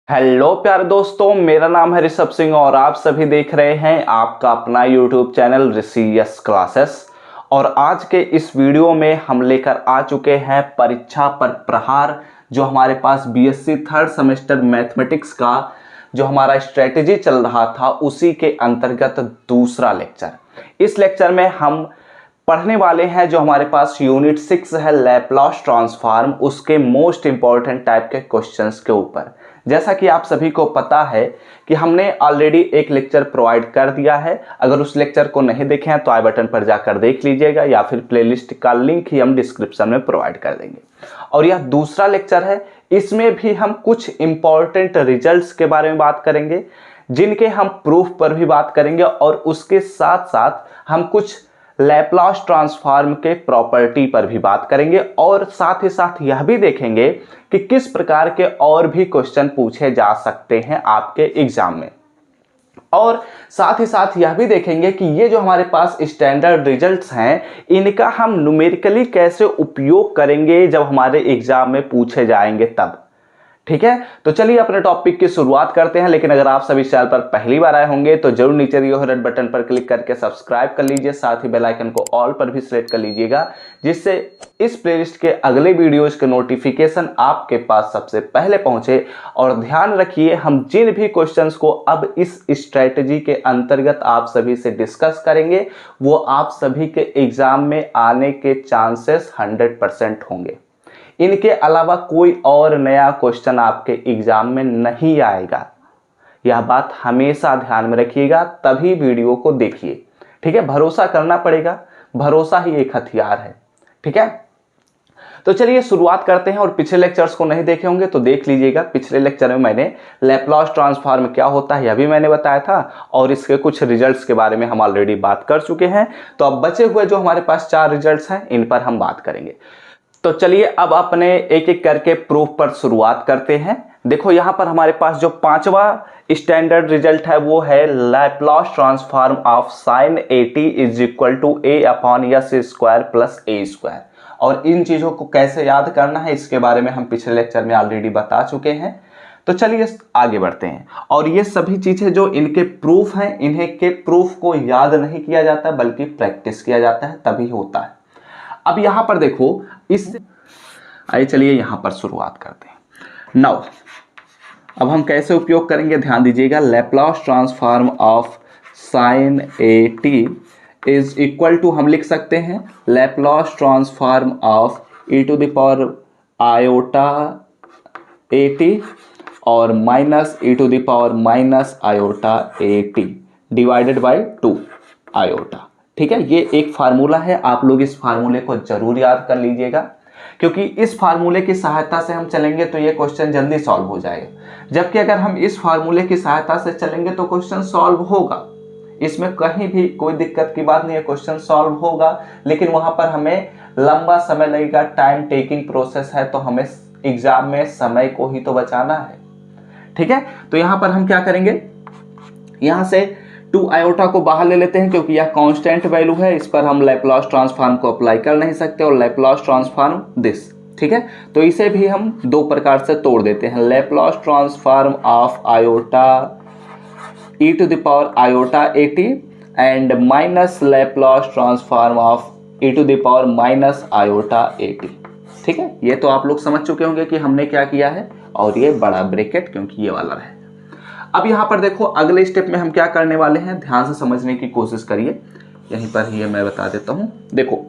Hello प्यारे दोस्तों, मेरा नाम है ऋषभ सिंह और आप सभी देख रहे हैं आपका अपना यूट्यूब चैनल ऋषियस क्लासेस। और आज के इस वीडियो में हम लेकर आ चुके हैं परीक्षा पर प्रहार, जो हमारे पास बीएससी थर्ड सेमेस्टर मैथमेटिक्स का जो हमारा स्ट्रेटेजी चल रहा था उसी के अंतर्गत दूसरा लेक्चर। इस लेक्चर में हम पढ़ने वाले हैं जो हमारे पास यूनिट 6 है लैप्लास ट्रांसफॉर्म, उसके मोस्ट इंपॉर्टेंट टाइप के क्वेश्चंस के ऊपर। जैसा कि आप सभी को पता है कि हमने ऑलरेडी एक लेक्चर प्रोवाइड कर दिया है। अगर उस लेक्चर को नहीं देखे हैं तो आई बटन पर जाकर देख लीजिएगा या फिर प्लेलिस्ट का लिंक ही हम डिस्क्रिप्शन में प्रोवाइड कर देंगे। और यह दूसरा लेक्चर है, इसमें भी हम कुछ इंपॉर्टेंट रिजल्ट्स के बारे में बात करेंगे जिनके हम प्रूफ पर भी बात करेंगे और उसके साथ साथ हम कुछ लैप्लास ट्रांसफॉर्म के प्रॉपर्टी पर भी बात करेंगे और साथ ही साथ यह भी देखेंगे कि किस प्रकार के और भी क्वेश्चन पूछे जा सकते हैं आपके एग्जाम में। और साथ ही साथ यह भी देखेंगे कि ये जो हमारे पास स्टैंडर्ड रिजल्ट्स हैं इनका हम न्यूमेरिकली कैसे उपयोग करेंगे जब हमारे एग्जाम में पूछे जाएंगे तब। ठीक है, तो चलिए अपने टॉपिक की शुरुआत करते हैं। लेकिन अगर आप सभी चैनल पर पहली बार आए होंगे तो जरूर नीचे दिए हुए रेड बटन पर क्लिक करके सब्सक्राइब कर लीजिए, साथ ही बेल आइकन को ऑल पर भी सेलेक्ट कर लीजिएगा, जिससे इस प्लेलिस्ट के अगले वीडियोज के नोटिफिकेशन आपके पास सबसे पहले पहुंचे। और ध्यान रखिए, हम जिन भी क्वेश्चंस को अब इस स्ट्रेटेजी के अंतर्गत आप सभी से डिस्कस करेंगे वो आप सभी के एग्जाम में आने के चांसेस 100% होंगे। इनके अलावा कोई और नया क्वेश्चन आपके एग्जाम में नहीं आएगा, यह बात हमेशा ध्यान में रखिएगा, तभी वीडियो को देखिए। ठीक है, भरोसा करना पड़ेगा, भरोसा ही एक हथियार है। ठीक है, तो चलिए शुरुआत करते हैं। और पिछले लेक्चर्स को नहीं देखे होंगे तो देख लीजिएगा। पिछले लेक्चर में मैंने लैप्लास ट्रांसफॉर्म क्या होता है यह भी मैंने बताया था और इसके कुछ रिजल्ट्स के बारे में हम ऑलरेडी बात कर चुके हैं। तो अब बचे हुए जो हमारे पास 4 रिजल्ट्स हैं इन पर हम बात करेंगे। तो चलिए अब अपने एक एक करके प्रूफ पर शुरुआत करते हैं। देखो यहां पर हमारे पास जो 5वां स्टैंडर्ड रिजल्ट है वो है Laplace transform of sin 80 is equal to a upon s square plus a square. और इन चीजों को कैसे याद करना है इसके बारे में हम पिछले लेक्चर में ऑलरेडी बता चुके हैं। तो चलिए आगे बढ़ते हैं। और ये सभी चीजें जो इनके प्रूफ हैं, इन्हें के प्रूफ को याद नहीं किया जाता बल्कि प्रैक्टिस किया जाता है, तभी होता है। अब यहां पर देखो, इस आइए चलिए यहां पर शुरुआत करते हैं। नाउ अब हम कैसे उपयोग करेंगे ध्यान दीजिएगा। Laplace transform of sin 80 is equal to, हम लिख सकते हैं Laplace transform of e to the power iota 80 और minus e to the power minus iota 80 divided by 2 iota. ठीक है, ये एक फार्मूला है, आप लोग इस फार्मूले को जरूर याद कर लीजिएगा, क्योंकि इस फार्मूले की सहायता से हम चलेंगे तो ये क्वेश्चन जल्दी सॉल्व हो जाएगा। जबकि अगर हम इस फार्मूले की सहायता से चलेंगे तो क्वेश्चन सॉल्व होगा, इसमें कहीं भी कोई दिक्कत की बात नहीं है, क्वेश्चन सॉल्व होगा, लेकिन वहां पर हमें लंबा समय लगेगा, टाइम टेकिंग प्रोसेस है, तो हमें एग्जाम में समय को ही तो बचाना है। ठीक है, तो यहां पर हम क्या करेंगे, यहां से 2 आयोटा को बाहर ले लेते हैं क्योंकि यह कांस्टेंट वैल्यू है, इस पर हम लैप्लास ट्रांसफॉर्म को अप्लाई कर नहीं सकते। और लैप्लास ट्रांसफॉर्म दिस, ठीक है, तो इसे भी हम 2 प्रकार से तोड़ देते हैं। Laplace transform of iota e to the power iota 80 and minus Laplace transform of e to the power minus iota 80। ठीक है, ये तो आप लोग समझ चुके होंगे कि हमने क्या किया है, और ये बड़ा ब्रैकेट क्योंकि ये वाला है। अब यहां पर देखो अगले स्टेप में हम क्या करने वाले हैं, ध्यान से समझने की कोशिश करिए, यहीं पर ही मैं बता देता हूं। देखो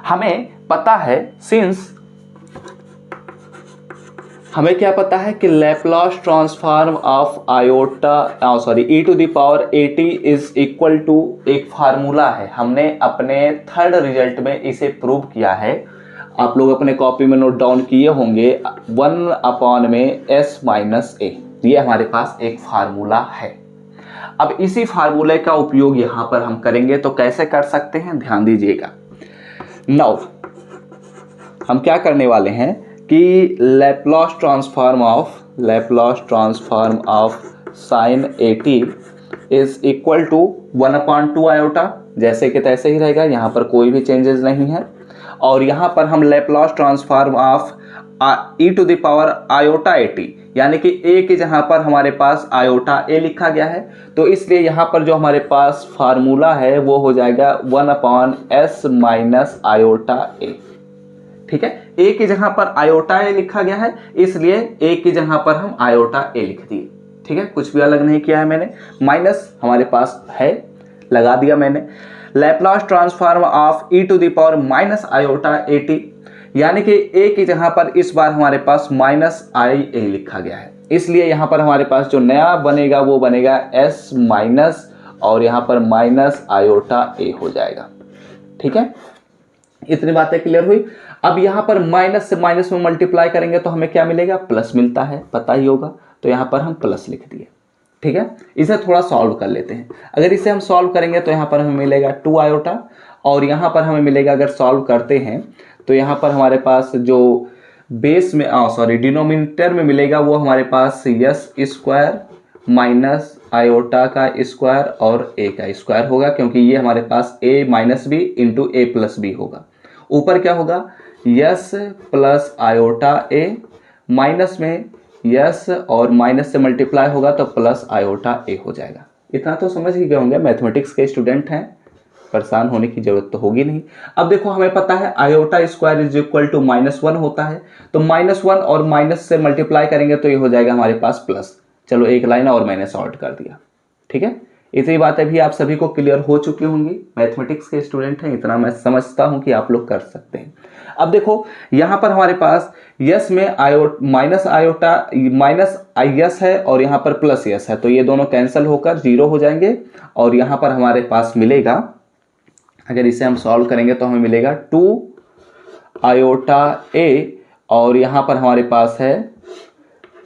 हमें पता है, सिंस हमें क्या पता है कि Laplace transform of iota e to the power 80 is equal to एक फार्मूला है, हमने अपने थर्ड रिजल्ट में इसे प्रूव किया है। आप लोग अपने कॉपी में नोट डाउन किए होंगे 1 अपॉन में s माइनस a, ये हमारे पास एक फार्मूला है। अब इसी फार्मूले का उपयोग यहां पर हम करेंगे, तो कैसे कर सकते हैं ध्यान दीजिएगा। नाउ हम क्या करने वाले हैं कि Laplace transform of sin 80 is equal to 1/2 iota, जैसे कि तैसे ही रहेगा, यहां पर कोई भी चेंजेस नहीं है। और यहां पर हम Laplace transform of e to the power iota 80, यानी कि ए की जहाँ पर हमारे पास आयोटा ए लिखा गया है, तो इसलिए यहाँ पर जो हमारे पास फार्मूला है वो हो जाएगा 1/s माइनस आयोटा ए। ठीक है, ए की जहाँ पर आयोटा ए लिखा गया है इसलिए ए की जहाँ पर हम आयोटा ए लिख दिए। ठीक है, कुछ भी अलग नहीं किया है मैंने, माइनस हमारे पास है लगा दिया मैंने। Laplace transform of e to the power minus iota a t, यानी कि ए की जहाँ पर इस बार हमारे पास माइनस आई ए लिखा गया है, इसलिए यहाँ पर हमारे पास जो नया बनेगा वो बनेगा s माइनस और यहाँ पर माइनस आयोटा ए हो जाएगा। ठीक है, इतनी बातें क्लियर हुई। अब यहाँ पर माइनस से माइनस में मल्टीप्लाई करेंगे तो हमें क्या मिलेगा, प्लस मिलता है, पता ही होगा, तो यहाँ पर हम प्लस लिख दिए। ठीक है, इसे थोड़ा सॉल्व कर लेते हैं। अगर इसे हम सॉल्व करेंगे तो यहाँ पर हमें मिलेगा 2 आयोटा और यहाँ पर हमें मिलेगा, अगर सॉल्व करते हैं तो यहाँ पर हमारे पास जो बेस में डिनोमिनेटर में मिलेगा वो हमारे पास यस स्क्वायर माइनस आयोटा का स्क्वायर और ए का स्क्वायर होगा, क्योंकि ये हमारे पास ए माइनस बी इंटू ए प्लस बी होगा। ऊपर क्या होगा, यस प्लस आयोटा ए, माइनस में यस और माइनस से मल्टीप्लाई होगा तो प्लस आयोटा ए हो जाएगा। इतना तो समझ ही गए होंगे, मैथमेटिक्स के स्टूडेंट हैं, परेशान होने की जरूरत तो होगी नहीं। अब देखो हमें पता है iota square is equal to -1 होता है, तो -1 और माइनस से मल्टीप्लाई करेंगे तो ये हो जाएगा हमारे पास प्लस। चलो एक लाइन और मैंने सॉल्व कर दिया। ठीक है, इतनी बातें भी आप सभी को क्लियर हो चुकी होंगी, मैथमेटिक्स के स्टूडेंट हैं, इतना मैं समझता हूं कि आप लोग कर सकते हैं। अब देखो यहाँ पर हमारे पास यस में माइनस आयोटा माइनस यस है और यहाँ पर प्लस यस है, तो ये दोनों कैंसिल होकर 0 हो जाएंगे और यहाँ पर हमारे पास मिलेगा, अगर इसे हम सॉल्व करेंगे तो हमें मिलेगा 2 आयोटा ए और यहाँ पर हमारे पास है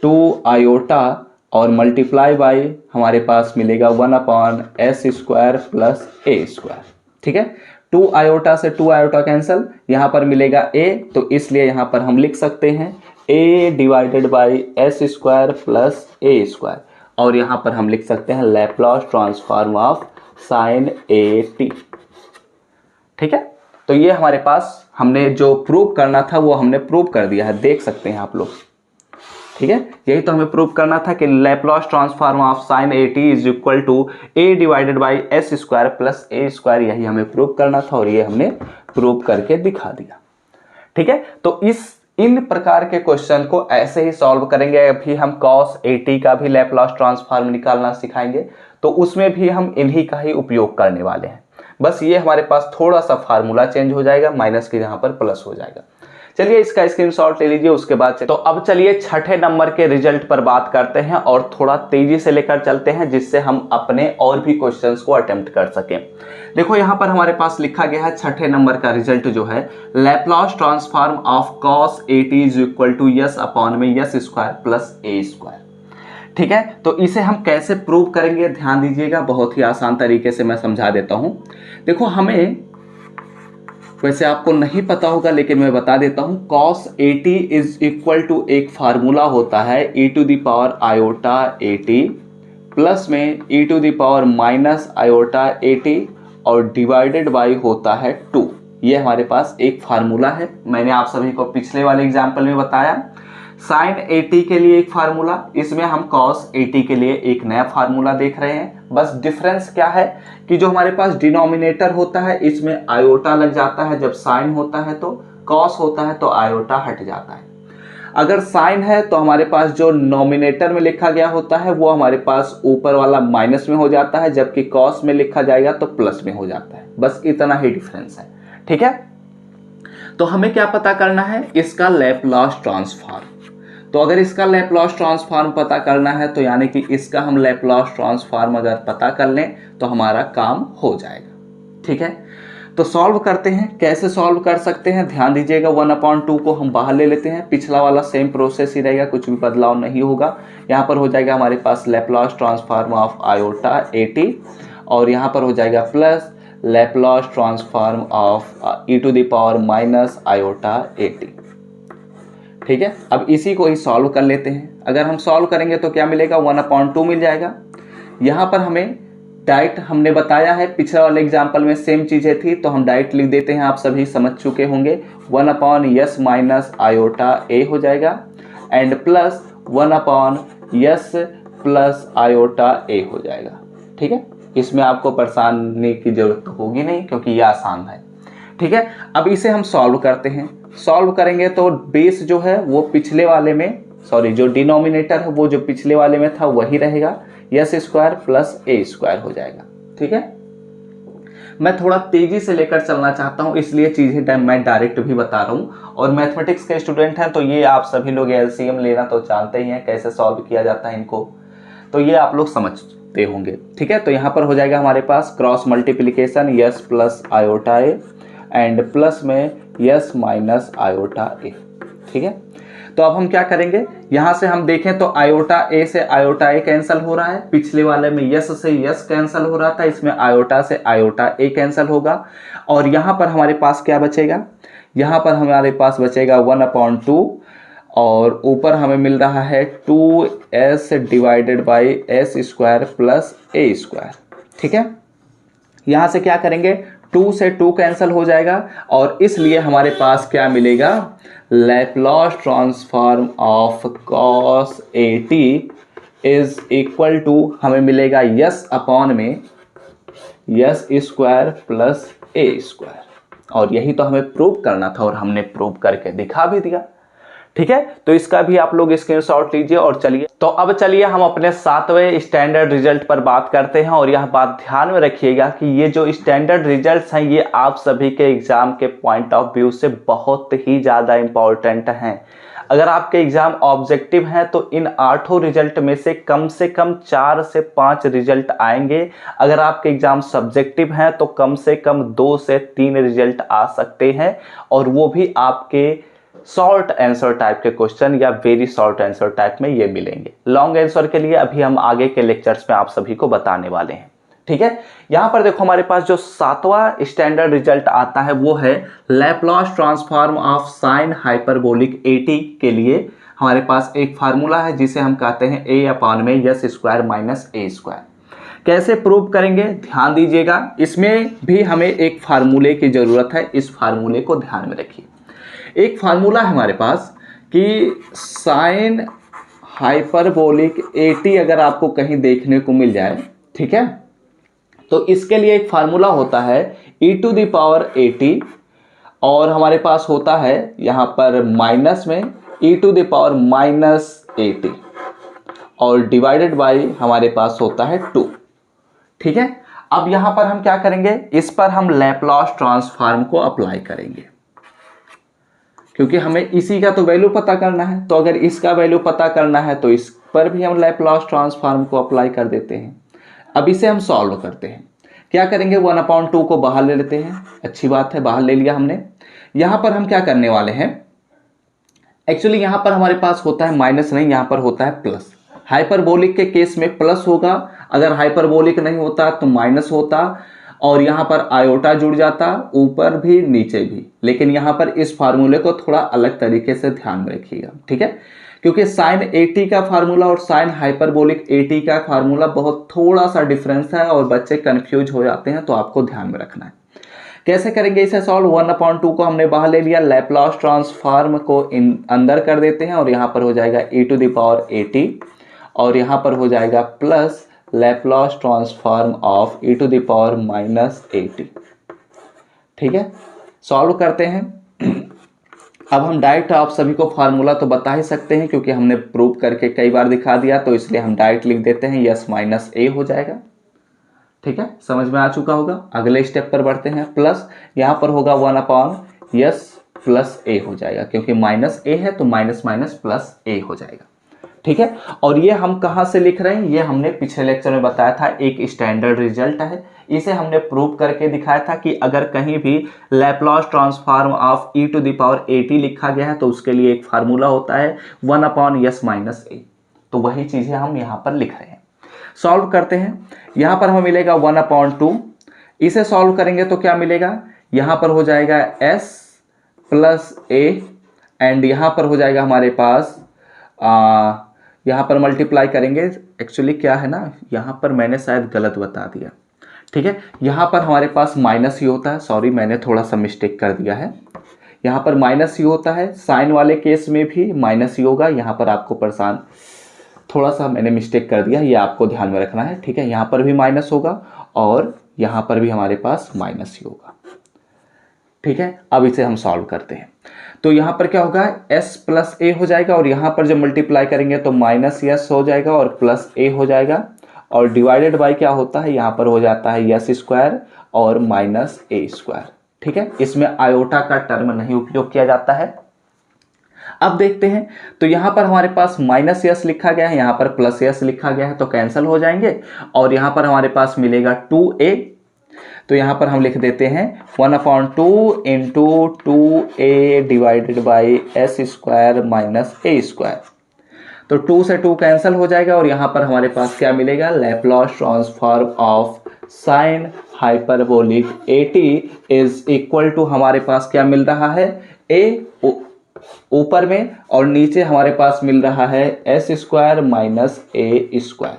2 आयोटा और मल्टीप्लाई बाई हमारे पास मिलेगा 1/s square plus a square. ठीक है, 2 आयोटा से 2 आयोटा कैंसिल, यहाँ पर मिलेगा a, तो इसलिए यहाँ पर हम लिख सकते हैं a divided by s square plus a square, और यहाँ पर हम लिख सकते हैं Laplace transform of sine a T. ठीक है, तो ये हमारे पास हमने जो प्रूव करना था वो हमने प्रूव कर दिया है, देख सकते हैं आप लोग। ठीक है, यही तो हमें प्रूव करना था कि Laplace transform of sine a t is equal to a divided by s square plus a square, यही हमें प्रूव करना था और ये हमने प्रूव करके दिखा दिया। ठीक है, तो इन प्रकार के क्वेश्चन को ऐसे ही सॉल्व करेंगे। अभी हम कॉस ए टी का भी लैप्लास ट्रांसफॉर्म निकालना सिखाएंगे, तो उसमें भी हम इन्हीं का ही उपयोग करने वाले हैं। बस ये हमारे पास थोड़ा सा फार्मूला चेंज हो जाएगा, माइनस के जहां पर प्लस हो जाएगा। चलिए इसका स्क्रीनशॉट ले लीजिए, उसके बाद तो अब चलिए छठे नंबर के रिजल्ट पर बात करते हैं और थोड़ा तेजी से लेकर चलते हैं, जिससे हम अपने और भी क्वेश्चंस को अटेम्प्ट कर सकें। देखो यहाँ पर हमारे पास लिखा गया है छठे नंबर का रिजल्ट जो है, Laplace transform of cos a t is equal to s upon में s square plus a square. ठीक है, तो इसे हम कैसे प्रूव करेंगे, ध्यान दीजिएगा, बहुत ही आसान तरीके से मैं समझा देता हूं। देखो हमें, वैसे आपको नहीं पता होगा लेकिन मैं बता देता हूं, cos AT is equal to एक फार्मूला होता है e to the power iota AT plus में e to the power minus iota AT और डिवाइडेड बाई होता है 2। ये हमारे पास एक फार्मूला है, मैंने आप सभी को पिछले वाले एग्जाम्पल में बताया। साइन AT के लिए एक फार्मूला, इसमें हम cos AT के लिए एक नया फार्मूला देख रहे हैं। बस डिफरेंस क्या है कि जो हमारे पास डिनोमिनेटर होता है इसमें आयोटा लग जाता है, जब साइन होता है तो cos होता है तो आयोटा हट जाता है। अगर साइन है तो हमारे पास जो नोमिनेटर में लिखा गया होता है वो हमारे पास ऊपर वाला माइनस में हो जाता है, जबकि cos में लिखा जाएगा तो प्लस में हो जाता है। बस इतना ही डिफरेंस है। ठीक है, तो हमें क्या पता करना है, इसका लैप्लास ट्रांसफॉर्म। तो अगर इसका लैप्लास ट्रांसफॉर्म पता करना है तो यानी कि इसका हम लैप्लास ट्रांसफॉर्म अगर पता कर लें तो हमारा काम हो जाएगा। ठीक है, तो सॉल्व करते हैं। कैसे सॉल्व कर सकते हैं, ध्यान दीजिएगा। 1/2 को हम बाहर ले लेते हैं, पिछला वाला सेम प्रोसेस ही रहेगा, कुछ भी बदलाव नहीं होगा। यहाँ पर हो जाएगा हमारे पास Laplace transform of iota AT और यहाँ पर हो जाएगा plus Laplace transform of e to the power minus iota AT। ठीक है, अब इसी को ही सॉल्व कर लेते हैं। अगर हम सॉल्व करेंगे तो क्या मिलेगा, 1/2 मिल जाएगा। यहाँ पर हमें डायरेक्ट, हमने बताया है पिछले वाले एग्जाम्पल में सेम चीज़ें थी तो हम डायरेक्ट लिख देते हैं, आप सभी समझ चुके होंगे। 1/s माइनस आयोटा A हो जाएगा and plus 1 upon s plus iota A हो जाएगा। ठीक है, इसमें आपको परेशानी की जरूरत होगी नहीं क्योंकि ये आसान है। ठीक है, अब इसे हम सॉल्व करते हैं। सॉल्व करेंगे तो बेस जो है वो पिछले वाले में, सॉरी जो डिनोमिनेटर है वो जो पिछले वाले में था वही रहेगा, yes square plus a square हो जाएगा। ठीक है, मैं थोड़ा तेजी से लेकर चलना चाहता हूं इसलिए चीजें मैं डायरेक्ट भी बता रहा हूं, और मैथमेटिक्स के स्टूडेंट हैं तो ये आप सभी लोग एलसीएम लेना तो जानते ही हैं, कैसे सॉल्व किया जाता है इनको, तो ये आप लोग समझते होंगे। ठीक है, तो यहाँ पर हो जाएगा हमारे पास cross multiplication s plus iota A and plus में यस माइनस आयोटा ए। ठीक है, तो अब हम क्या करेंगे, यहां से हम देखें तो आयोटा ए से आयोटा ए कैंसिल हो रहा है, पिछले वाले में यस से यस कैंसिल हो रहा था, इसमें आयोटा से आयोटा ए कैंसिल होगा, और यहां पर हमारे पास क्या बचेगा, यहां पर हमारे पास बचेगा 1/2 और ऊपर हमें मिल रहा है 2s divided by s square plus a square. ठीक है, यहां से क्या करेंगे, 2 से 2 कैंसिल हो जाएगा और इसलिए हमारे पास क्या मिलेगा, Laplace transform of cos AT is equal to हमें मिलेगा यस अपॉन में s square plus a square, और यही तो हमें प्रूव करना था और हमने प्रूव करके दिखा भी दिया। ठीक है, तो इसका भी आप लोग स्क्रीनशॉट लीजिए और चलिए, तो अब चलिए हम अपने 7वें स्टैंडर्ड रिजल्ट पर बात करते हैं। और यह बात ध्यान में रखिएगा कि ये जो स्टैंडर्ड रिजल्ट्स हैं ये आप सभी के एग्जाम के पॉइंट ऑफ व्यू से बहुत ही ज़्यादा इंपॉर्टेंट हैं। अगर आपके एग्जाम ऑब्जेक्टिव हैं तो इन 8 रिजल्ट में से कम 4 से 5 रिजल्ट आएंगे। अगर आपके एग्जाम सब्जेक्टिव हैं तो कम से कम 2 से 3 रिजल्ट आ सकते हैं, और वो भी आपके शॉर्ट आंसर टाइप के क्वेश्चन या वेरी शॉर्ट आंसर टाइप में ये मिलेंगे। लॉन्ग आंसर के लिए अभी हम आगे के लेक्चर्स में आप सभी को बताने वाले हैं। ठीक है, यहां पर देखो हमारे पास जो 7वां स्टैंडर्ड रिजल्ट आता है वो है Laplace transform of sine hyperbolic AT के लिए हमारे पास एक फार्मूला है जिसे हम कहते हैं a अपॉन में यस स्क्वायर माइनस ए स्क्वायर। कैसे प्रूव करेंगे ध्यान दीजिएगा, इसमें भी हमें एक फार्मूले की जरूरत है, इस फार्मूले को ध्यान में रखिए। एक फार्मूला है हमारे पास कि साइन हाइपरबोलिक AT अगर आपको कहीं देखने को मिल जाए, ठीक है, तो इसके लिए एक फार्मूला होता है e⁻AT, और हमारे पास होता है यहाँ पर माइनस में e⁻−AT और डिवाइडेड बाई हमारे पास होता है 2। ठीक है, अब यहाँ पर हम क्या करेंगे, इस पर हम लैप्लास ट्रांसफॉर्म को अप्लाई करेंगे क्योंकि हमें इसी का तो वैल्यू पता करना है। तो अगर इसका वैल्यू पता करना है तो इस पर भी हम लैप्लास ट्रांसफॉर्म को अप्लाई कर देते हैं। अब इसे हम सॉल्व करते हैं। क्या करेंगे, 1/2 को बाहर ले लेते हैं। अच्छी बात है, बाहर ले लिया हमने। यहां पर हम क्या करने वाले हैं, एक्चुअली यहां पर हमारे पास होता है माइनस नहीं, यहां पर होता है प्लस। हाइपरबोलिक के केस में प्लस होगा, अगर हाइपरबोलिक नहीं होता तो माइनस होता, और यहां पर आयोटा जुड़ जाता, ऊपर भी नीचे भी। लेकिन यहां पर इस फार्मूले को थोड़ा अलग तरीके से ध्यान में रखिएगा। ठीक है, क्योंकि साइन AT का फार्मूला और साइन हाइपरबोलिक AT का फार्मूला बहुत थोड़ा सा डिफरेंस है और बच्चे कंफ्यूज हो जाते हैं, तो आपको ध्यान में रखना है। कैसे करेंगे इसे सॉल्व, 1/2 को हमने बाहर ले लिया, लैप्लास ट्रांसफॉर्म को अंदर कर देते हैं और यहाँ पर हो जाएगा e⁻AT और यहाँ पर हो जाएगा plus Laplace transform of e⁻−AT। ठीक है, सॉल्व करते हैं। अब हम डायरेक्ट आप सभी को फार्मूला तो बता ही सकते हैं क्योंकि हमने प्रूव करके कई बार दिखा दिया, तो इसलिए हम डायरेक्ट लिख देते हैं यस माइनस ए हो जाएगा। ठीक है, समझ में आ चुका होगा। अगले स्टेप पर बढ़ते हैं, प्लस यहाँ पर होगा 1/यस प्लस ए हो जाएगा, क्योंकि माइनस ए है तो माइनस माइनस प्लस ए हो जाएगा। ठीक है, और ये हम कहाँ से लिख रहे हैं, ये हमने पिछले लेक्चर में बताया था, एक स्टैंडर्ड रिजल्ट है। इसे हमने प्रूव करके दिखाया था कि अगर कहीं भी लैप्लास ट्रांसफॉर्म ऑफ e⁻AT लिखा गया है तो उसके लिए एक फार्मूला होता है 1/यस माइनस ए। तो वही चीजें हम यहाँ पर लिख रहे हैं। सॉल्व करते हैं, यहाँ पर हमें मिलेगा 1/2। इसे सॉल्व करेंगे तो क्या मिलेगा, यहाँ पर हो जाएगा s प्लस ए एंड यहाँ पर हो जाएगा हमारे पास यहाँ पर मल्टीप्लाई करेंगे। एक्चुअली क्या है ना, यहाँ पर मैंने शायद गलत बता दिया। ठीक है, यहाँ पर हमारे पास माइनस ही होता है, सॉरी मैंने थोड़ा सा मिस्टेक कर दिया है। यहाँ पर माइनस यू होता है, साइन वाले केस में भी माइनस यू होगा। यहाँ पर आपको परेशान, थोड़ा सा मैंने मिस्टेक कर दिया, ये आपको ध्यान में रखना है, ठीक है। यहाँ पर भी माइनस होगा और यहाँ पर भी हमारे पास माइनस यू होगा, ठीक है। अब इसे हम सॉल्व करते हैं, तो यहाँ पर क्या होगा, s प्लस ए हो जाएगा और यहाँ पर जब मल्टीप्लाई करेंगे तो माइनस एस हो जाएगा और प्लस ए हो जाएगा, और डिवाइडेड बाय क्या होता है, यहाँ पर हो जाता है एस स्क्वायर और माइनस ए स्क्वायर, ठीक है। इसमें आयोटा का टर्म नहीं उपयोग किया जाता है। अब देखते हैं, तो यहाँ पर हमारे पास माइनस एस लिखा गया है, यहाँ पर प्लस एस लिखा गया है, तो कैंसिल हो जाएंगे और यहाँ पर हमारे पास मिलेगा 2a। तो यहाँ पर हम लिख देते हैं 1/2 into 2a divided by s square minus A square. तो 2 से 2 कैंसिल हो जाएगा और यहाँ पर हमारे पास क्या मिलेगा, Laplace transform of sine hyperbolic at is equal to, हमारे पास क्या मिल रहा है, a ऊपर में और नीचे हमारे पास मिल रहा है एस स्क्वायर माइनस ए स्क्वायर।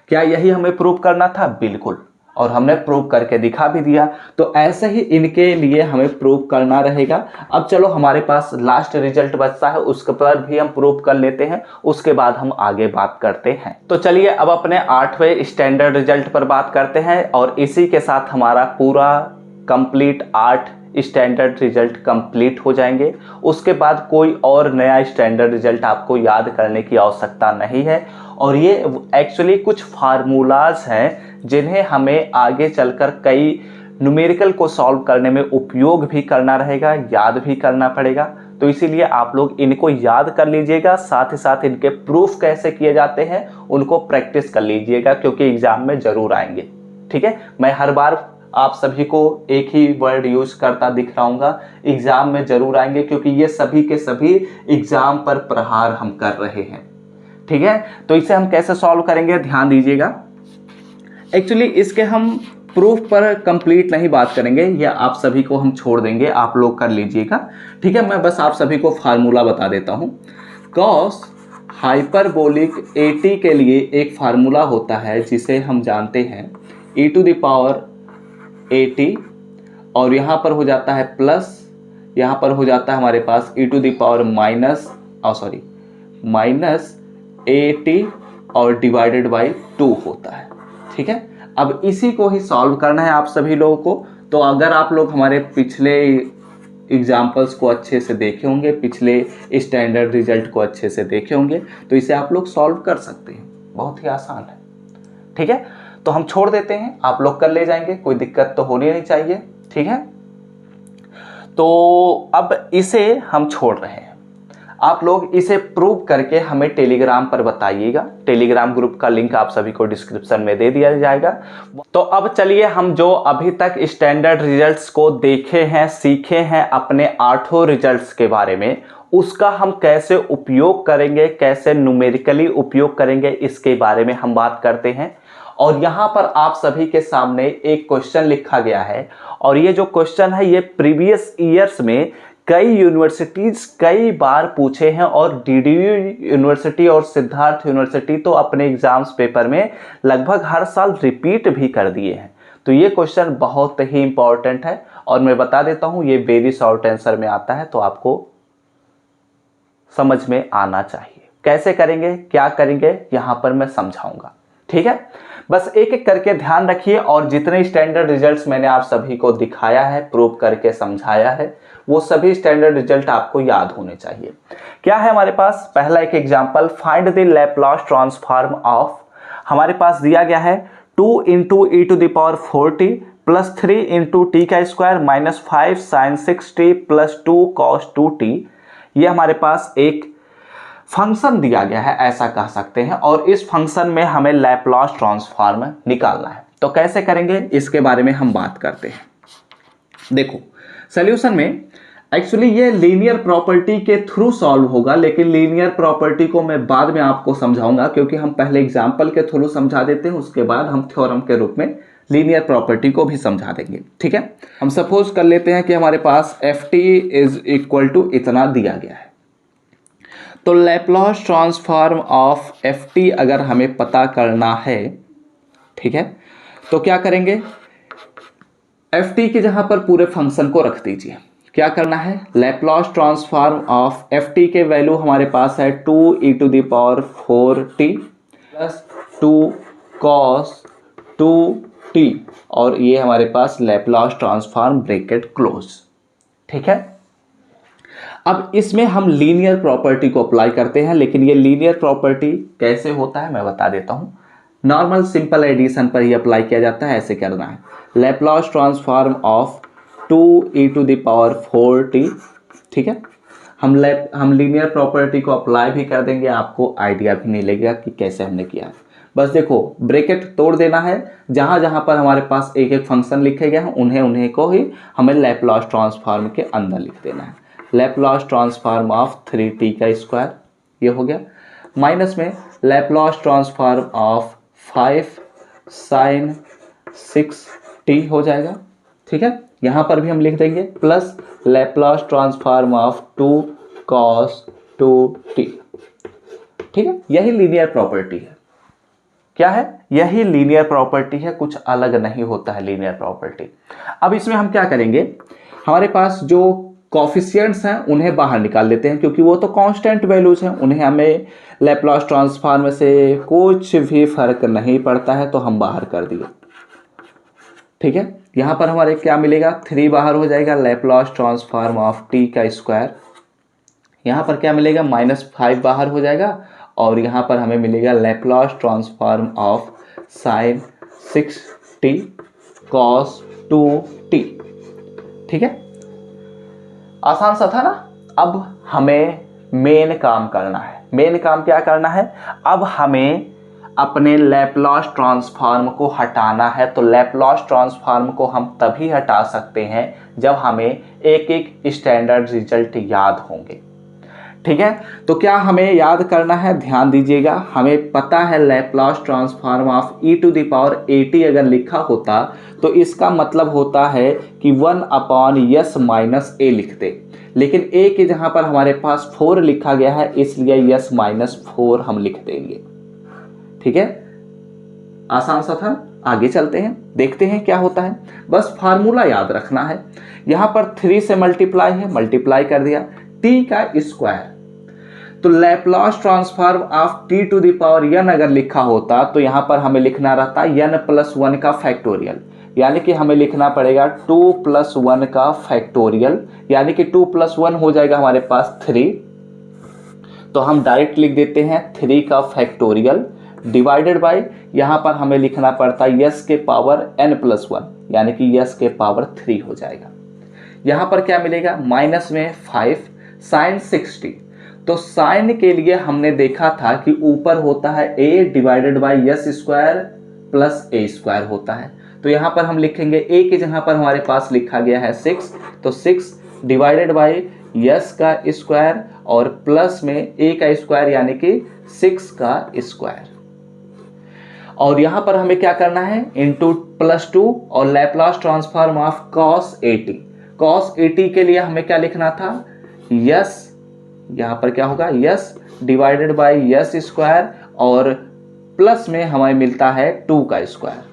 क्या यही हमें प्रूव करना था? बिल्कुल, और हमने प्रूव करके दिखा भी दिया। तो ऐसे ही इनके लिए हमें प्रूव करना रहेगा। अब चलो हमारे पास लास्ट रिजल्ट बचता है, उसके पर भी हम प्रूव कर लेते हैं, उसके बाद हम आगे बात करते हैं। तो चलिए अब अपने 8वें स्टैंडर्ड रिजल्ट पर बात करते हैं और इसी के साथ हमारा पूरा कंप्लीट 8 स्टैंडर्ड रिजल्ट कंप्लीट हो जाएंगे। उसके बाद कोई और नया स्टैंडर्ड रिजल्ट आपको याद करने की आवश्यकता नहीं है। और ये एक्चुअली कुछ फार्मूलाज हैं जिन्हें हमें आगे चलकर कई न्यूमेरिकल को सॉल्व करने में उपयोग भी करना रहेगा, याद भी करना पड़ेगा। तो इसीलिए आप लोग इनको याद कर लीजिएगा, साथ ही साथ इनके प्रूफ कैसे किए जाते हैं उनको प्रैक्टिस कर लीजिएगा, क्योंकि एग्जाम में जरूर आएंगे, ठीक है। मैं हर बार आप सभी को एक ही वर्ड यूज करता दिख रहा हूँगा, एग्जाम में जरूर आएंगे, क्योंकि ये सभी के सभी एग्जाम पर प्रहार हम कर रहे हैं, ठीक है। तो इसे हम कैसे सॉल्व करेंगे, ध्यान दीजिएगा। एक्चुअली इसके हम प्रूफ पर कंप्लीट नहीं बात करेंगे, या आप सभी को हम छोड़ देंगे, आप लोग कर लीजिएगा, ठीक है। मैं बस आप सभी को फार्मूला बता देता हूँ। कॉस हाइपरबोलिक at के लिए एक फार्मूला होता है जिसे हम जानते हैं e⁻at, और यहाँ पर हो जाता है प्लस, यहाँ पर हो जाता है हमारे पास माइनस at और डिवाइडेड बाई 2 होता है, ठीक है। अब इसी को ही सॉल्व करना है आप सभी लोगों को। तो अगर आप लोग हमारे पिछले एग्जाम्पल्स को अच्छे से देखे होंगे, पिछले स्टैंडर्ड रिजल्ट को अच्छे से देखे होंगे, तो इसे आप लोग सॉल्व कर सकते हैं, बहुत ही आसान है, ठीक है। तो हम छोड़ देते हैं, आप लोग कर ले जाएंगे, कोई दिक्कत तो होनी नहीं चाहिए, ठीक है। तो अब इसे हम छोड़ रहे हैं, आप लोग इसे प्रूव करके हमें टेलीग्राम पर बताइएगा। टेलीग्राम ग्रुप का लिंक आप सभी को डिस्क्रिप्शन में दे दिया जाएगा। तो अब चलिए हम जो अभी तक स्टैंडर्ड रिजल्ट्स को देखे हैं, सीखे हैं अपने 8 रिजल्ट्स के बारे में, उसका हम कैसे उपयोग करेंगे, कैसे न्यूमेरिकली उपयोग करेंगे, इसके बारे में हम बात करते हैं। और यहाँ पर आप सभी के सामने एक क्वेश्चन लिखा गया है, और ये जो क्वेश्चन है ये प्रीवियस ईयर्स में कई यूनिवर्सिटीज कई बार पूछे हैं, और डीडीयू यूनिवर्सिटी और सिद्धार्थ यूनिवर्सिटी तो अपने एग्जाम्स पेपर में लगभग हर साल रिपीट भी कर दिए हैं। तो ये क्वेश्चन बहुत ही इंपॉर्टेंट है, और मैं बता देता हूँ ये वेरी शॉर्ट आंसर में आता है, तो आपको समझ में आना चाहिए। कैसे करेंगे, क्या करेंगे, यहाँ पर मैं समझाऊंगा, ठीक है। बस एक एक करके ध्यान रखिए, और जितने स्टैंडर्ड रिजल्ट्स मैंने आप सभी को दिखाया है, प्रूव करके समझाया है, वो सभी स्टैंडर्ड रिजल्ट आपको याद होने चाहिए। क्या है हमारे पास, पहला एक example, find the Laplace transform of, हमारे पास दिया गया है 2 into e⁴t plus 3 into T का square minus 5 sine 6t plus 2 cos 2t। ये हमारे पास एक फंक्शन दिया गया है, ऐसा कह सकते हैं, और इस फंक्शन में हमें लैप्लास ट्रांसफॉर्म निकालना है। तो कैसे करेंगे इसके बारे में हम बात करते हैं। देखो सॉल्यूशन में एक्चुअली ये लीनियर प्रॉपर्टी के थ्रू सॉल्व होगा, लेकिन लीनियर प्रॉपर्टी को मैं बाद में आपको समझाऊंगा, क्योंकि हम पहले एग्जाम्पल के थ्रू समझा देते हैं, उसके बाद हम थ्योरम के रूप में लीनियर प्रॉपर्टी को भी समझा देंगे, ठीक है। हम सपोज कर लेते हैं कि हमारे पास ft इज इक्वल टू इतना दिया गया है, तो लैप्लास ट्रांसफॉर्म ऑफ ft अगर हमें पता करना है, ठीक है, तो क्या करेंगे, ft की जहां पर पूरे फंक्शन को रख दीजिए, क्या करना है, Laplace transform of F T के वैल्यू हमारे पास है 2e⁴t प्लस 2 cos 2t और ये हमारे पास लैप्लास ट्रांसफॉर्म ब्रैकेट क्लोज। ठीक है, अब इसमें हम लीनियर प्रॉपर्टी को अप्लाई करते हैं, लेकिन ये लीनियर प्रॉपर्टी कैसे होता है मैं बता देता हूं। नॉर्मल सिंपल एडिशन पर ही अप्लाई किया जाता है। ऐसे करना है, लैप्लास ट्रांसफॉर्म ऑफ 2e⁴t। ठीक है, हम लीनियर प्रॉपर्टी को अप्लाई भी कर देंगे, आपको आइडिया भी नहीं लगेगा कि कैसे हमने किया है। बस देखो, ब्रैकेट तोड़ देना है, जहां जहां पर हमारे पास एक एक फंक्शन लिखे गए हैं उन्हें को ही हमें लैप्लास ट्रांसफॉर्म के अंदर लिख देना है। लैप्लास ट्रांसफॉर्म ऑफ 3t का स्क्वायर, ये हो गया, माइनस में Laplace transform of 5 sin 6t हो जाएगा। ठीक है, यहां पर भी हम लिख देंगे plus Laplace transform of 2 cos 2t। ठीक है, यही लीनियर प्रॉपर्टी है। क्या है, यही लीनियर प्रॉपर्टी है, कुछ अलग नहीं होता है लीनियर प्रॉपर्टी। अब इसमें हम क्या करेंगे, हमारे पास जो कोफिशिएंट्स हैं उन्हें बाहर निकाल लेते हैं, क्योंकि वो तो कांस्टेंट वैल्यूज हैं, उन्हें हमें लैप्लास ट्रांसफॉर्म से कुछ भी फर्क नहीं पड़ता है, तो हम बाहर कर दिए। ठीक है, यहां पर हमारे क्या मिलेगा, 3 बाहर हो जाएगा, लैप्लास ट्रांसफॉर्म ऑफ t का स्क्वायर। यहां पर क्या मिलेगा, -5 बाहर हो जाएगा, और यहां पर हमें मिलेगा Laplace transform of sin 6t cos 2t। ठीक है, आसान सा था ना। अब हमें मेन काम करना है। मेन काम क्या करना है, अब हमें अपने लैप्लास ट्रांसफॉर्म को हटाना है। तो लैप्लास ट्रांसफॉर्म को हम तभी हटा सकते हैं जब हमें एक एक स्टैंडर्ड रिजल्ट याद होंगे। ठीक है, तो क्या हमें याद करना है, ध्यान दीजिएगा। हमें पता है लैप्लास ट्रांसफॉर्म ऑफ e⁴at अगर लिखा होता तो इसका मतलब होता है कि 1/s - a लिखते, लेकिन a के जहां पर हमारे पास 4 लिखा गया है, इसलिए s - 4 हम लिख देंगे। ठीक है, आसान सा था। आगे चलते हैं, देखते हैं क्या होता है। बस फार्मूला याद रखना है। यहां पर 3 से मल्टीप्लाई है, मल्टीप्लाई कर दिया, t का स्क्वायर। तो लैप्लास ट्रांसफॉर्म ऑफ t⁴n अगर लिखा होता तो यहां पर हमें लिखना रहता n+1 का फैक्टोरियल, यानी कि हमें लिखना पड़ेगा 2+1 का फैक्टोरियल, यानी कि 2+1 हो जाएगा हमारे पास 3। तो हम डायरेक्ट लिख देते हैं 3 का फैक्टोरियल डिवाइडेड बाय, यहां पर हमें लिखना पड़ता है s के पावर n+1, यानी कि s के पावर 3 हो जाएगा। यहां पर क्या मिलेगा, माइनस में 5 sin 6t। तो साइन के लिए हमने देखा था कि ऊपर होता है a divided by s square plus a square होता है। तो यहां पर हम लिखेंगे a के जहां पर हमारे पास लिखा गया है 6, तो 6 डिवाइडेड बाई s का स्क्वायर और प्लस में a का स्क्वायर, यानी कि 6 का स्क्वायर। और यहां पर हमें क्या करना है, इंटू +2 और Laplace transform of cos 80। cos 80 के लिए हमें क्या लिखना था, s, यहां पर क्या होगा, s divided by s square और प्लस में हमें मिलता है 2 का स्क्वायर।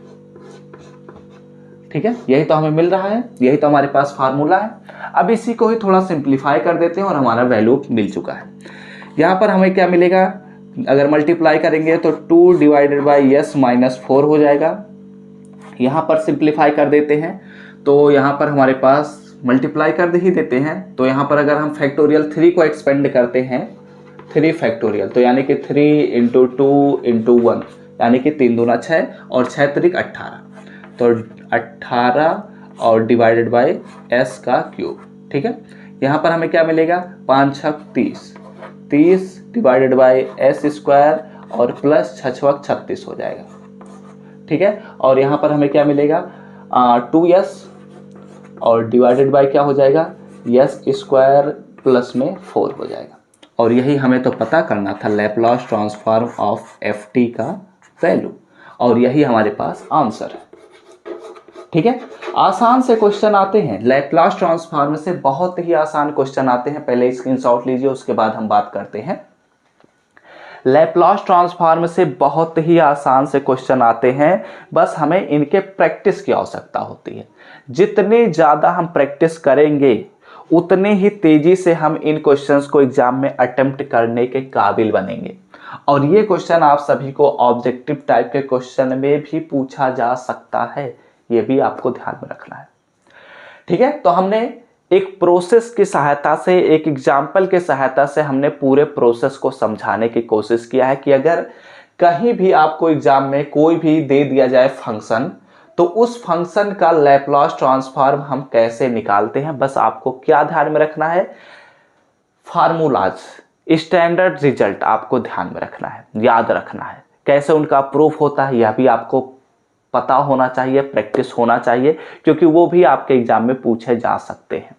ठीक है, यही तो हमें मिल रहा है, यही तो हमारे पास फार्मूला है। अब इसी को ही थोड़ा सिंप्लीफाई कर देते हैं और हमारा वैल्यू मिल चुका है। यहां पर हमें क्या मिलेगा, अगर मल्टीप्लाई करेंगे तो 2 डिवाइडेड बाई s - 4 हो जाएगा। यहां पर सिंप्लीफाई कर देते हैं, तो यहां पर हमारे पास मल्टीप्लाई कर ही देते हैं। तो यहाँ पर अगर हम फैक्टोरियल 3 को एक्सपेंड करते हैं, 3 फैक्टोरियल, तो यानी कि 3 × 2 × 1, यानी कि 3 दूना 6 और 6 त्रिक 18, तो 18 और डिवाइडेड बाय s का क्यूब। ठीक है, यहाँ पर हमें क्या मिलेगा, 5 × 6 = 30, 30 डिवाइडेड बाय s स्क्वायर और प्लस 6 × 36 हो जाएगा। ठीक है, और यहाँ पर हमें क्या मिलेगा, 2s और डिवाइडेड बाय क्या हो जाएगा, s स्क्वायर प्लस में 4 हो जाएगा। और यही हमें तो पता करना था लैप्लास ट्रांसफॉर्म ऑफ ft का वैल्यू, और यही हमारे पास आंसर है। ठीक है, आसान से क्वेश्चन आते हैं लैप्लास ट्रांसफॉर्म से, बहुत ही आसान क्वेश्चन आते हैं। पहले स्क्रीनशॉट लीजिए, उसके बाद हम बात करते हैं। लैप्लास ट्रांसफॉर्म से बहुत ही आसान से क्वेश्चन आते हैं, बस हमें इनके प्रैक्टिस की आवश्यकता होती है। जितनी ज़्यादा हम प्रैक्टिस करेंगे उतने ही तेजी से हम इन क्वेश्चंस को एग्जाम में अटेम्प्ट करने के काबिल बनेंगे। और ये क्वेश्चन आप सभी को ऑब्जेक्टिव टाइप के क्वेश्चन में भी पूछा जा सकता है, ये भी आपको ध्यान में रखना है। ठीक है, तो हमने एक प्रोसेस की सहायता से, एक एग्जाम्पल के सहायता से हमने पूरे प्रोसेस को समझाने की कोशिश किया है कि अगर कहीं भी आपको एग्जाम में कोई भी दे दिया जाए फंक्शन, तो उस फंक्शन का लैप्लास ट्रांसफॉर्म हम कैसे निकालते हैं। बस आपको क्या ध्यान में रखना है, फार्मूलाज, स्टैंडर्ड रिजल्ट आपको ध्यान में रखना है, याद रखना है। कैसे उनका प्रूफ होता है यह भी आपको पता होना चाहिए, प्रैक्टिस होना चाहिए, क्योंकि वो भी आपके एग्जाम में पूछे जा सकते हैं।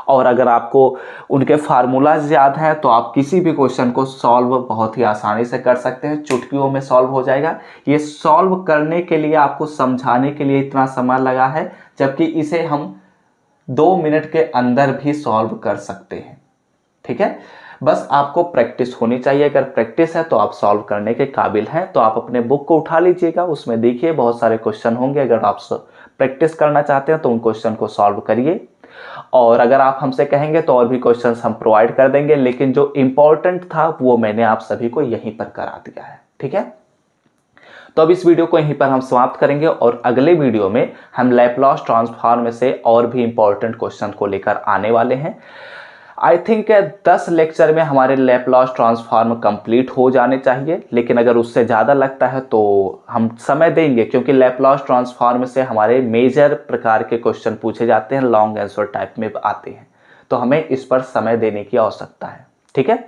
और अगर आपको उनके फार्मूलाज याद हैं तो आप किसी भी क्वेश्चन को सॉल्व बहुत ही आसानी से कर सकते हैं, चुटकियों में सॉल्व हो जाएगा। ये सॉल्व करने के लिए, आपको समझाने के लिए इतना समय लगा है, जबकि इसे हम 2 मिनट के अंदर भी सॉल्व कर सकते हैं। ठीक है, बस आपको प्रैक्टिस होनी चाहिए। अगर प्रैक्टिस है तो आप सॉल्व करने के काबिल हैं। तो आप अपने बुक को उठा लीजिएगा, उसमें देखिए बहुत सारे क्वेश्चन होंगे। अगर आप प्रैक्टिस करना चाहते हैं तो उन क्वेश्चन को सॉल्व करिए, और अगर आप हमसे कहेंगे तो और भी क्वेश्चंस हम प्रोवाइड कर देंगे, लेकिन जो इंपॉर्टेंट था वो मैंने आप सभी को यहीं पर करा दिया है। ठीक है, तो अब इस वीडियो को यहीं पर हम समाप्त करेंगे, और अगले वीडियो में हम लैप्लास ट्रांसफॉर्म में से और भी इंपॉर्टेंट क्वेश्चन को लेकर आने वाले हैं। आई थिंक 10 लेक्चर में हमारे लैप्लास ट्रांसफॉर्म कंप्लीट हो जाने चाहिए, लेकिन अगर उससे ज़्यादा लगता है तो हम समय देंगे, क्योंकि लैप्लास ट्रांसफॉर्म से हमारे मेजर प्रकार के क्वेश्चन पूछे जाते हैं, लॉन्ग आंसर टाइप में आते हैं, तो हमें इस पर समय देने की आवश्यकता है। ठीक है,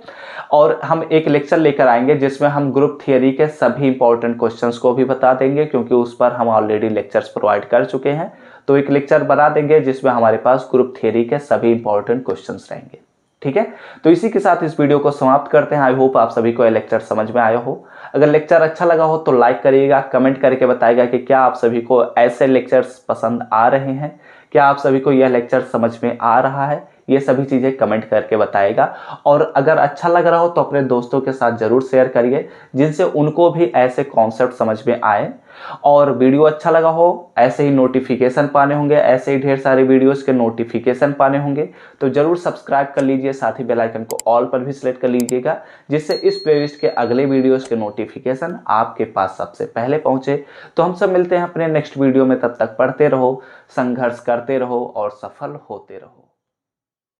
और हम एक लेक्चर लेकर आएंगे जिसमें हम ग्रुप थियरी के सभी इंपॉर्टेंट क्वेश्चंस को भी बता देंगे, क्योंकि उस पर हम ऑलरेडी लेक्चर्स प्रोवाइड कर चुके हैं। तो एक लेक्चर बना देंगे जिसमें हमारे पास ग्रुप थियरी के सभी इंपॉर्टेंट क्वेश्चंस रहेंगे। ठीक है, तो इसी के साथ इस वीडियो को समाप्त करते हैं। आई होप आप सभी को यह लेक्चर समझ में आया हो। अगर लेक्चर अच्छा लगा हो तो लाइक करिएगा, कमेंट करके बताइएगा कि क्या आप सभी को ऐसे लेक्चर्स पसंद आ रहे हैं, क्या आप सभी को यह लेक्चर समझ में आ रहा है। ये सभी चीज़ें कमेंट करके बताइएगा। और अगर अच्छा लग रहा हो तो अपने दोस्तों के साथ ज़रूर शेयर करिए, जिनसे उनको भी ऐसे कॉन्सेप्ट समझ में आए। और वीडियो अच्छा लगा हो, ऐसे ही नोटिफिकेशन पाने होंगे, ऐसे ही ढेर सारे वीडियोस के नोटिफिकेशन पाने होंगे, तो ज़रूर सब्सक्राइब कर लीजिए। साथ ही बेल आइकन को ऑल पर भी सिलेक्ट कर लीजिएगा, जिससे इस प्लेलिस्ट के अगले वीडियोस के नोटिफिकेशन आपके पास सबसे पहले पहुँचे। तो हम सब मिलते हैं अपने नेक्स्ट वीडियो में, तब तक पढ़ते रहो, संघर्ष करते रहो और सफल होते रहो।